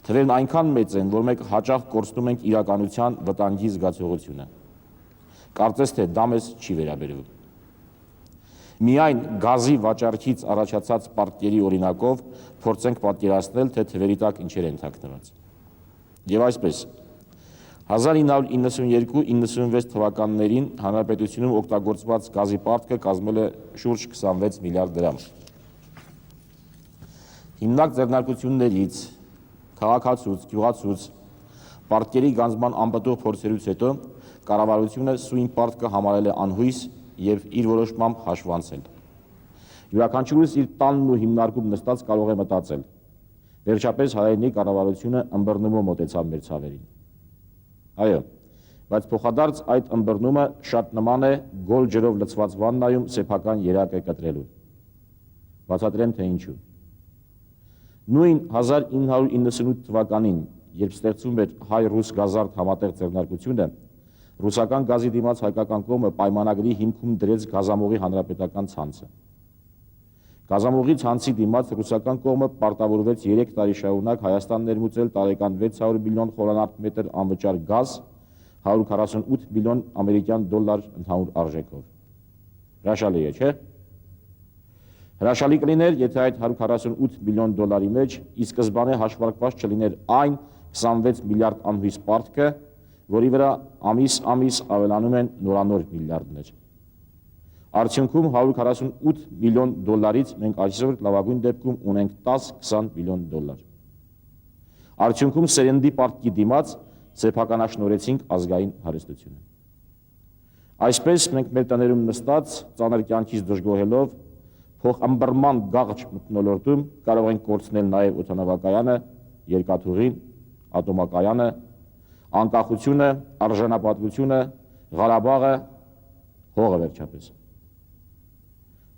Թվերն այնքան մեծ են, որ մենք հաճախ կորցնում ենք իրականության վտանգի զգացողությունը։ Կարծես թե դա մեզ չի վերաբերվում։ Միայն գազի վաճառքից առաջացած պարտքերի օրինակով փորձենք պատկերացնել, թե թվերի տակ ինչեր են թաքնված։ Եվ այսպես, 1992-96 թվականներին հանրապետությունում օգտագործված գազի պարտքը կազմել է շուրջ 26 միլիարդ դրամ։ Հիմնակ ձեռնարկություններից, քաղաքացուց, գյուղացուց, պարտքերի գանձման անպտուղ փորձերից հետո կառավարությունը սույն պարտքը համարել է անհույս եւ իր որոշմամբ հաշվանցել։ Յուրաքանչյուրս իր տանն ու հիմնարկում նստած կարող է մտածել. վերջապես հայերենի կառավարությունը ըմբռնումով մոտեցավ մեր ցավերին։ Այո, բայց փոխադարձ այդ ըմբռնումը շատ նման է գոլ ջրով լցված վաննայում սեփական երակը կտրելուն։ Բացատրեմ, թե ինչու։ Նույն 1998 թվականին, երբ ստեղծվում էր հայ-ռուս գազարդ համատեղ ձեռնարկությունը, ռուսական գազի դիմաց հայկական կողմը պայմանագրի հիմքում դրեց գազամուղի հանրապետական ցանցը։ Գազամուղի ցանցի դիմաց ռուսական կողմը պարտավորվեց 3 տարի շարունակ Հայաստան ներմուծել տարեկան 600 միլիոն խորանարդ մետր անվճար գազ, 148 միլիոն ամերիկյան դոլար ընդհանուր արժեքով։ Հրաշալի է, չէ՞։ Հրաշալի կլիներ, եթե այդ 148 միլիոն դոլարի մեջ ի սկզբանե հաշվարկված չլիներ այն 26 միլիարդ անհույս պարտքը, որի վրա ամիս ավելանում են նորանոր միլիարդներ։ Արդյունքում 148 միլիոն դոլարից մենք այսօր լավագույն դեպքում ունենք 10-20 միլիոն դոլար։ Արդյունքում սերնդի պարտքի դիմաց սեփականաշնորհեցինք ազգային հարստությունը։ Այսպես մենք մեր տներում նստած, ծանր կյանքից դժգոհելով, փոխըմբռնման գաղճ մթնոլորտում կարող ենք կորցնել նաև օդանավակայանը, երկաթուղին, ատոմակայանը, անկախությունը, արժանապատվությունը, Ղարաբաղը, հողը վերջապես։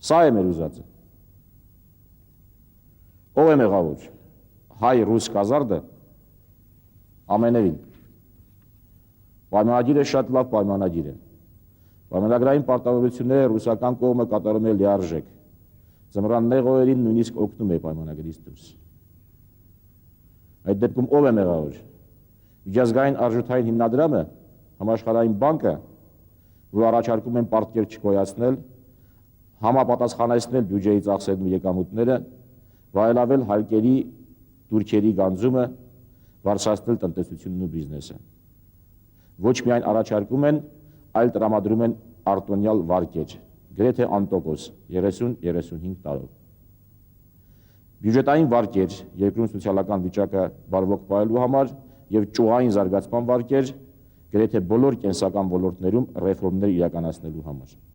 Սա է մեր ուզածը։ Ով է մեղավոր։ Հայ-ռուս գազարդը։ Ամենևին։ Պայմանագիրը շատ լավ պայմանագիր է։ Պայմանագրային պարտավորությունները ռուսական կողմը կատարում է լիարժեք։ Ձմռան նեղ օրերին նույնիսկ օգնում է պայմանագրից դուրս։ Այդ դեպքում ով է մեղավոր։ Միջազգային արժութային հիմնադրամը, համաշխարհային բանկը, որ առաջարկում են պարտքեր չգոյացնել, համապատասխանեցնել բյուջեի ծախսերն ու եկամուտները, վայելավել հարկերի դուրքերի գանձումը, բարձրացնել տնտեսությունն ու բիզնեսը։ Ոչ միայն առաջարկում են, այլ տրամադրում են արտոնյալ վարկեր, գրեթե անտոկոս 30-35 տարով։ Բյուջետային վարկեր երկրում սոցիալական վիճակը բարվոք պահելու համար եւ ճյուղային զարգացման վարկեր գրեթե բոլոր կենսական ոլորտներում ռեֆորմներ իրականացնելու համար։